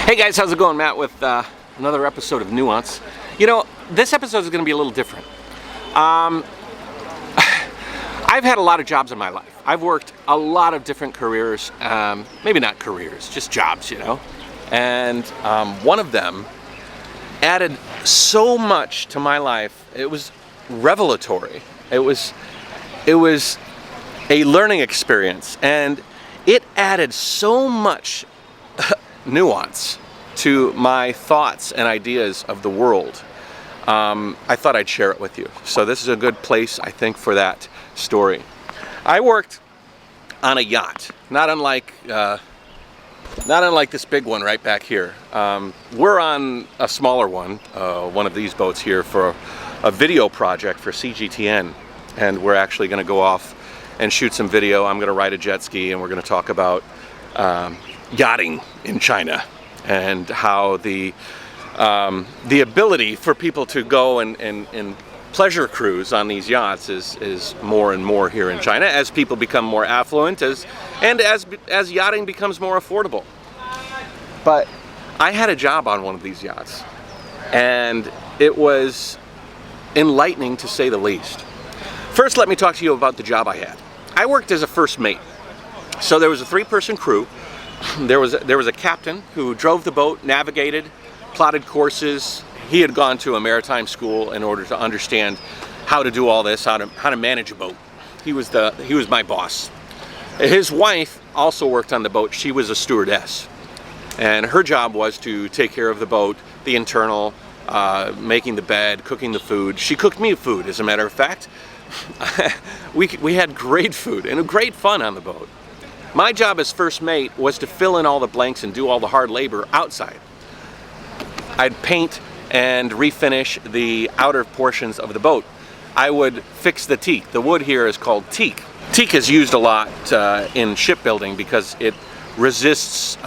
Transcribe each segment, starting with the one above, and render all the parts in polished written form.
Hey guys, how's it going? Matt with another episode of Nuance. You know, this episode is going to be a little different. I've had a lot of jobs in my life. I've worked a lot of different careers, maybe not careers, just jobs, you know. And one of them added so much to my life. It was revelatory. It was a learning experience, and it added so much nuance to my thoughts and ideas of the world. I thought I'd share it with you. So this is a good place, I think, for that story. I worked on a yacht, not unlike this big one right back here. We're on a smaller one of these boats here for a video project for CGTN, and we're actually going to go off and shoot some video. I'm going to ride a jet ski, and we're going to talk about yachting in China and how the ability for people to go and pleasure cruise on these yachts is more and more here in China as people become more affluent as yachting becomes more affordable. But I had a job on one of these yachts, and it was enlightening to say the least. First, let me talk to you about the job I had. I worked as a first mate. So there was a 3-person crew. There was a captain who drove the boat, navigated, plotted courses. He had gone to a maritime school in order to understand how to do all this, how to manage a boat. He was my boss. His wife also worked on the boat. She was a stewardess, and her job was to take care of the boat, the internal, making the bed, cooking the food. She cooked me food, as a matter of fact. We had great food and great fun on the boat. My job as first mate was to fill in all the blanks and do all the hard labor outside. I'd paint and refinish the outer portions of the boat. I would fix the teak. The wood here is called teak. Teak is used a lot in shipbuilding because it resists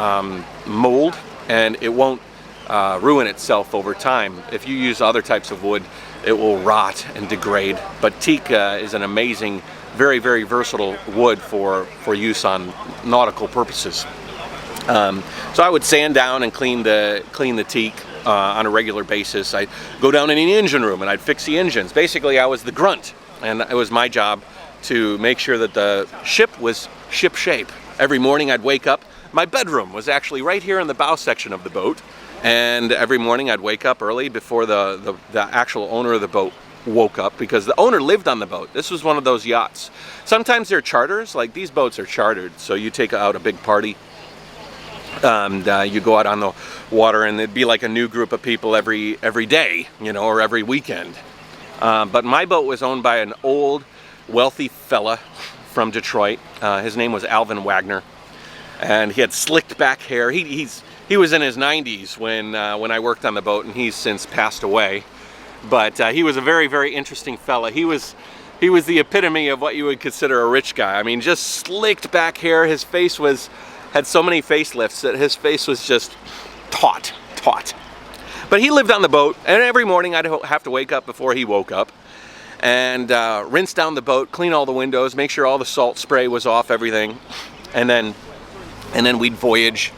mold, and it won't ruin itself over time. If you use other types of wood, it will rot and degrade. But teak is an amazing, very, very versatile wood for use on nautical purposes. So I would sand down and clean the teak on a regular basis. I'd go down in the engine room and I'd fix the engines. Basically, I was the grunt, and it was my job to make sure that the ship was ship shape. Every morning I'd wake up. My bedroom was actually right here in the bow section of the boat, and every morning I'd wake up early before the actual owner of the boat woke up, because the owner lived on the boat. This was one of those yachts. Sometimes they're charters, like these boats are chartered, so you take out a big party, and you go out on the water, and it'd be like a new group of people every day, you know, or every weekend. But my boat was owned by an old, wealthy fella from Detroit. His name was Alvin Wagner, and he had slicked back hair. He was in his 90s when I worked on the boat, and he's since passed away. But he was a very, very interesting fella. He was the epitome of what you would consider a rich guy. I mean, just slicked back hair. His face had so many facelifts that his face was just taut. But he lived on the boat, and every morning I'd have to wake up before he woke up and rinse down the boat, clean all the windows, make sure all the salt spray was off everything, and then we'd voyage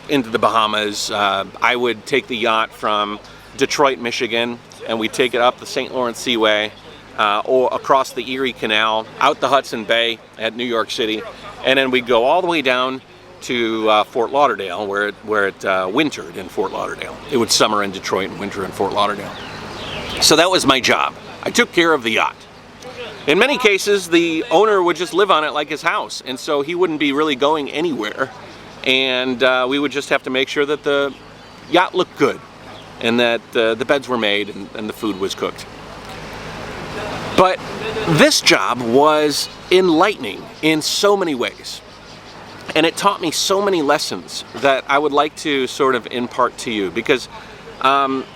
into the Bahamas. I would take the yacht from Detroit, Michigan, and we'd take it up the St. Lawrence Seaway, or across the Erie Canal, out the Hudson Bay at New York City, and then we'd go all the way down to Fort Lauderdale, where it wintered in Fort Lauderdale. It would summer in Detroit and winter in Fort Lauderdale. So that was my job. I took care of the yacht. In many cases, the owner would just live on it like his house, and so he wouldn't be really going anywhere, and we would just have to make sure that the yacht looked good, and that the beds were made and the food was cooked. But this job was enlightening in so many ways, and it taught me so many lessons that I would like to sort of impart to you, because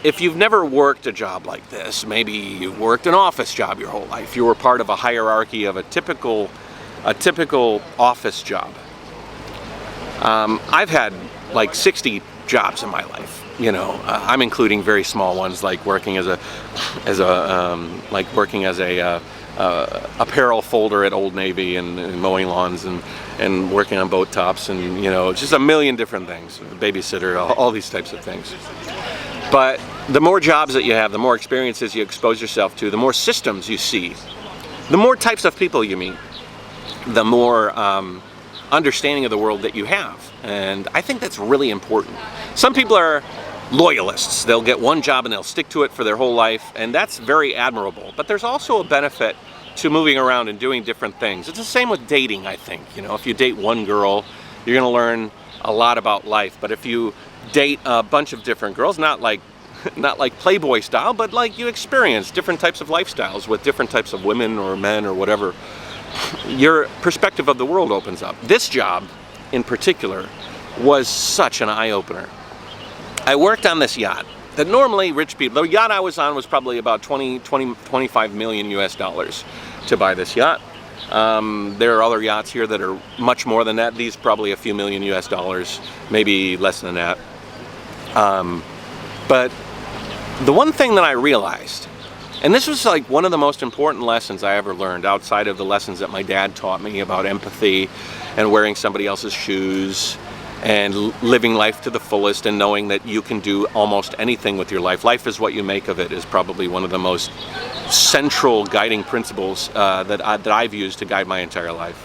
if you've never worked a job like this, maybe you've worked an office job your whole life, you were part of a hierarchy of a typical office job. I've had like 60 jobs in my life. You know, I'm including very small ones, like working as a apparel folder at Old Navy and mowing lawns and working on boat tops and, you know, just a million different things, babysitter, all these types of things. But the more jobs that you have, the more experiences you expose yourself to, the more systems you see, the more types of people you meet, the more understanding of the world that you have. And I think that's really important. Some people are loyalists. They'll get one job and they'll stick to it for their whole life, and that's very admirable. But there's also a benefit to moving around and doing different things. It's the same with dating, I think. You know, if you date one girl, you're going to learn a lot about life. But if you date a bunch of different girls, not like Playboy style, but like you experience different types of lifestyles with different types of women or men or whatever, your perspective of the world opens up. This job in particular was such an eye-opener. I worked on this yacht that normally rich people, the yacht I was on was probably about 25 million US dollars to buy this yacht. There are other yachts here that are much more than that. These probably a few million US dollars, maybe less than that. But the one thing that I realized, and this was like one of the most important lessons I ever learned outside of the lessons that my dad taught me about empathy and wearing somebody else's shoes and living life to the fullest and knowing that you can do almost anything with your life. Life is what you make of it is probably one of the most central guiding principles that I've used to guide my entire life.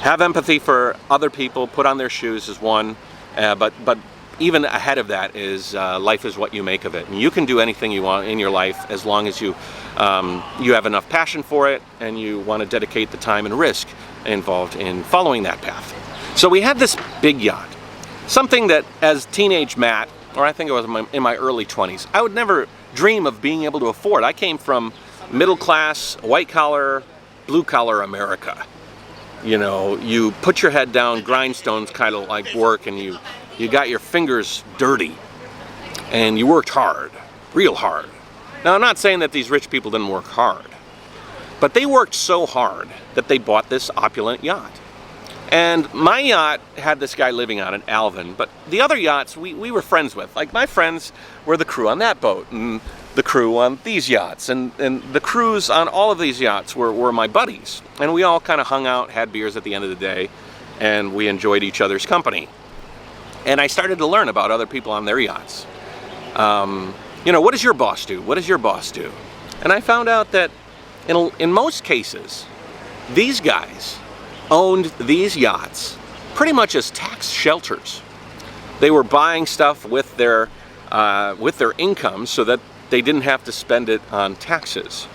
Have empathy for other people, put on their shoes is one, but even ahead of that is life is what you make of it. And you can do anything you want in your life as long as you have enough passion for it and you want to dedicate the time and risk involved in following that path. So we had this big yacht. Something that as teenage Matt, or I think it was in my early 20s, I would never dream of being able to afford. I came from middle class, white collar, blue collar America. You know, you put your head down, grindstones kind of like work, and you got your fingers dirty, and you worked hard, real hard. Now I'm not saying that these rich people didn't work hard, but they worked so hard that they bought this opulent yacht. And my yacht had this guy living on it, Alvin, but the other yachts we were friends with. Like my friends were the crew on that boat and the crew on these yachts, and the crews on all of these yachts were my buddies. And we all kind of hung out, had beers at the end of the day, and we enjoyed each other's company. And I started to learn about other people on their yachts. You know, what does your boss do? What does your boss do? And I found out that in most cases, these guys owned these yachts pretty much as tax shelters. They were buying stuff with their income so that they didn't have to spend it on taxes.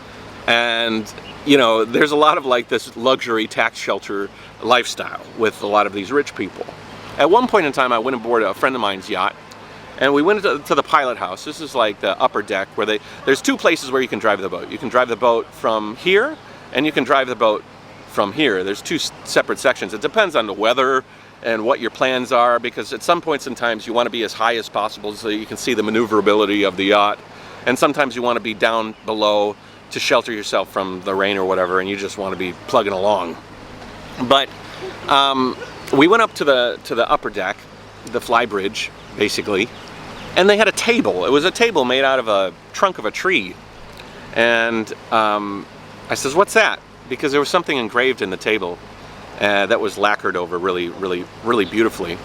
And you know, there's a lot of like this luxury tax shelter lifestyle with a lot of these rich people. At one point in time, I went aboard a friend of mine's yacht, and we went to the pilot house. This is like the upper deck where there's two places where you can drive the boat. You can drive the boat from here, and you can drive the boat from here. There's two separate sections. It depends on the weather and what your plans are, because at some points in times you want to be as high as possible so you can see the maneuverability of the yacht, and sometimes you want to be down below to shelter yourself from the rain or whatever, and you just want to be plugging along. But we went up to the upper deck, the fly bridge basically, and they had a table. It was a table made out of a trunk of a tree, and I says, "What's that?" Because there was something engraved in the table that was lacquered over really beautifully.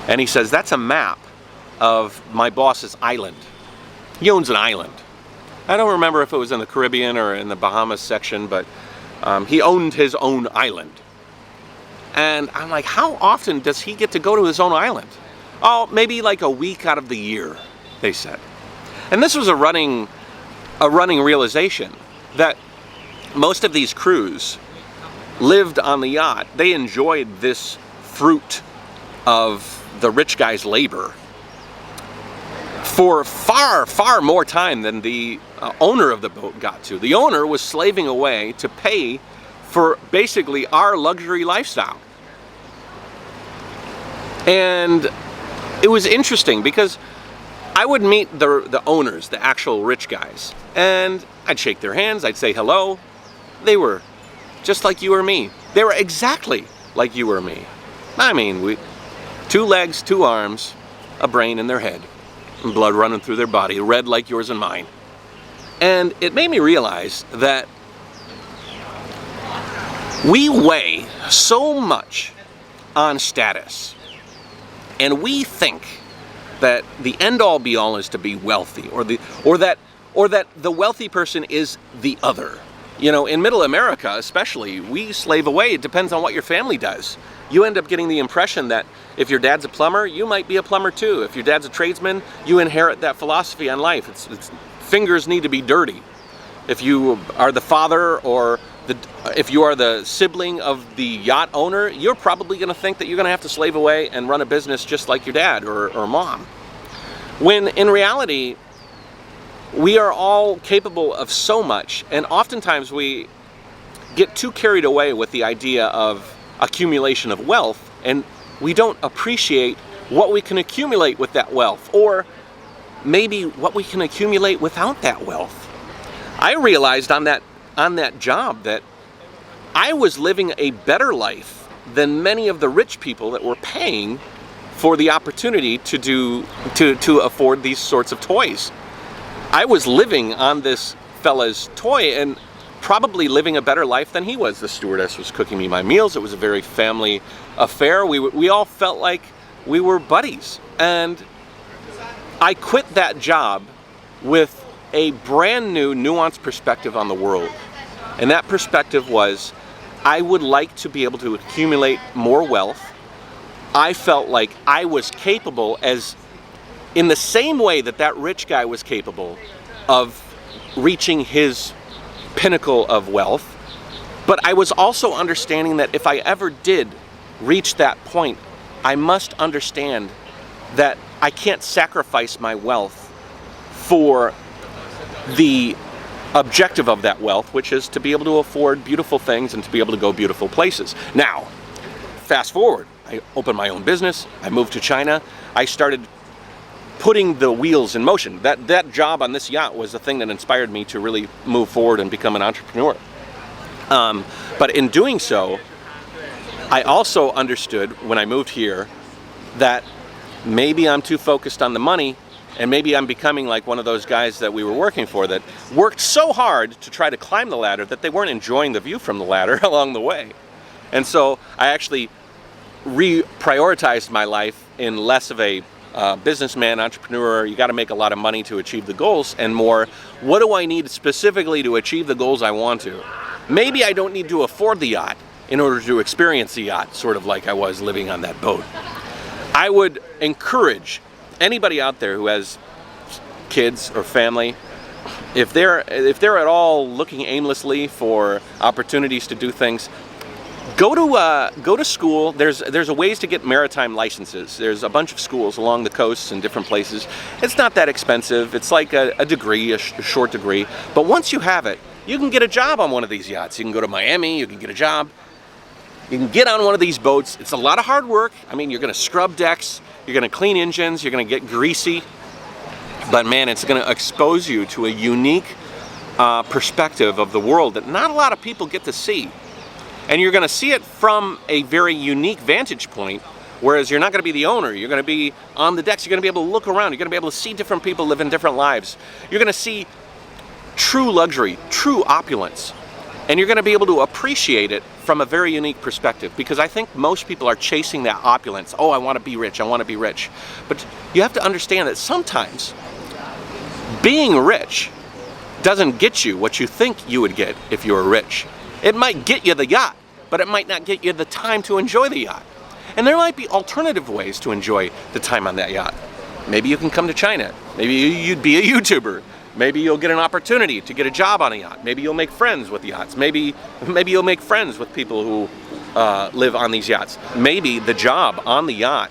And he says, "That's a map of my boss's island. He owns an island." I don't remember if it was in the Caribbean or in the Bahamas section, but he owned his own island. And I'm like, how often does he get to go to his own island? Oh, maybe like a week out of the year, they said. And this was a running realization that most of these crews lived on the yacht. They enjoyed this fruit of the rich guy's labor for far more time than the owner of the boat got to. The owner was slaving away to pay for basically our luxury lifestyle. And it was interesting because I would meet the owners, the actual rich guys, and I'd shake their hands, I'd say hello. They were just like you or me. They were exactly like you or me. I mean, two legs, two arms, a brain in their head, and blood running through their body, red like yours and mine. And it made me realize that We weigh so much on status, and we think that the end-all be-all is to be wealthy, or that the wealthy person is the other. You know, in Middle America especially, we slave away. It depends on what your family does. You end up getting the impression that if your dad's a plumber, you might be a plumber too. If your dad's a tradesman, you inherit that philosophy on life. It's fingers need to be dirty. If you are the father, or if you are the sibling of the yacht owner, you're probably going to think that you're going to have to slave away and run a business just like your dad or mom. When in reality, we are all capable of so much, and oftentimes we get too carried away with the idea of accumulation of wealth, and we don't appreciate what we can accumulate with that wealth, or maybe what we can accumulate without that wealth. I realized on that job that I was living a better life than many of the rich people that were paying for the opportunity to afford these sorts of toys. I was living on this fella's toy and probably living a better life than he was. The stewardess was cooking me my meals. It was a very family affair. We all felt like we were buddies. And I quit that job with a brand new nuanced perspective on the world. And that perspective was, I would like to be able to accumulate more wealth. I felt like I was capable, as in the same way that rich guy was capable of reaching his pinnacle of wealth. But I was also understanding that if I ever did reach that point, I must understand that I can't sacrifice my wealth for the objective of that wealth, which is to be able to afford beautiful things and to be able to go beautiful places. Now, fast forward, I opened my own business, I moved to China, I started putting the wheels in motion. That job on this yacht was the thing that inspired me to really move forward and become an entrepreneur. But in doing so, I also understood when I moved here that maybe I'm too focused on the money, and maybe I'm becoming like one of those guys that we were working for that worked so hard to try to climb the ladder that they weren't enjoying the view from the ladder along the way. And so I actually reprioritized my life in less of a businessman, entrepreneur, you got to make a lot of money to achieve the goals, and more, what do I need specifically to achieve the goals I want to? Maybe I don't need to afford the yacht in order to experience the yacht, sort of like I was living on that boat. I would encourage anybody out there who has kids or family, if they're at all looking aimlessly for opportunities to do things, go to school. There's a ways to get maritime licenses. There's a bunch of schools along the coasts and different places. It's not that expensive. It's like a degree, a short degree. But once you have it, you can get a job on one of these yachts. You can go to Miami. You can get a job. You can get on one of these boats. It's a lot of hard work. I mean, you're going to scrub decks. You're going to clean engines. You're going to get greasy. But man, it's going to expose you to a unique perspective of the world that not a lot of people get to see. And you're going to see it from a very unique vantage point, whereas you're not going to be the owner. You're going to be on the decks. You're going to be able to look around. You're going to be able to see different people living different lives. You're going to see true luxury, true opulence. And you're going to be able to appreciate it from a very unique perspective, because I think most people are chasing that opulence. Oh, I want to be rich. I want to be rich. But you have to understand that sometimes being rich doesn't get you what you think you would get if you were rich. It might get you the yacht, but it might not get you the time to enjoy the yacht. And there might be alternative ways to enjoy the time on that yacht. Maybe you can come to China. Maybe you'd be a YouTuber. Maybe you'll get an opportunity to get a job on a yacht. Maybe you'll make friends with yachts. Maybe you'll make friends with people who live on these yachts. Maybe the job on the yacht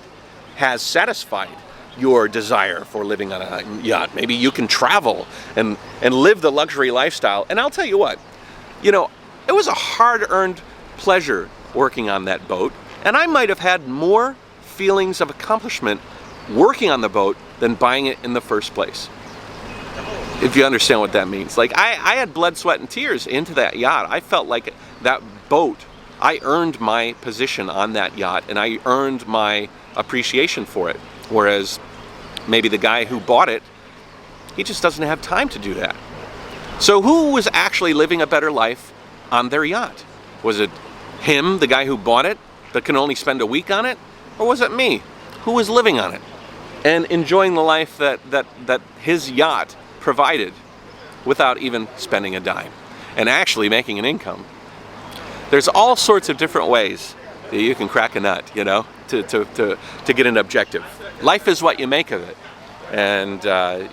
has satisfied your desire for living on a yacht. Maybe you can travel and live the luxury lifestyle. And I'll tell you what, you know, it was a hard-earned pleasure working on that boat, and I might have had more feelings of accomplishment working on the boat than buying it in the first place. If you understand what that means. Like, I had blood, sweat, and tears into that yacht. I felt like that boat, I earned my position on that yacht, and I earned my appreciation for it. Whereas maybe the guy who bought it, he just doesn't have time to do that. So who was actually living a better life on their yacht? Was it Him, the guy who bought it, but can only spend a week on it? Or was it me, who was living on it and enjoying the life that his yacht provided without even spending a dime and actually making an income? There's all sorts of different ways that you can crack a nut, you know, to get an objective. Life is what you make of it. And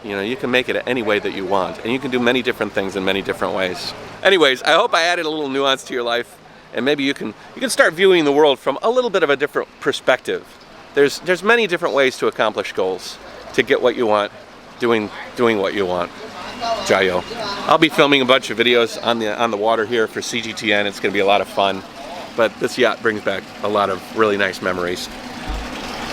you know, you can make it any way that you want, and you can do many different things in many different ways. Anyways, I hope I added a little nuance to your life, and maybe you can start viewing the world from a little bit of a different perspective. There's many different ways to accomplish goals, to get what you want, doing what you want. Jayo. I'll be filming a bunch of videos on the water here for CGTN. It's going to be a lot of fun, but this yacht brings back a lot of really nice memories.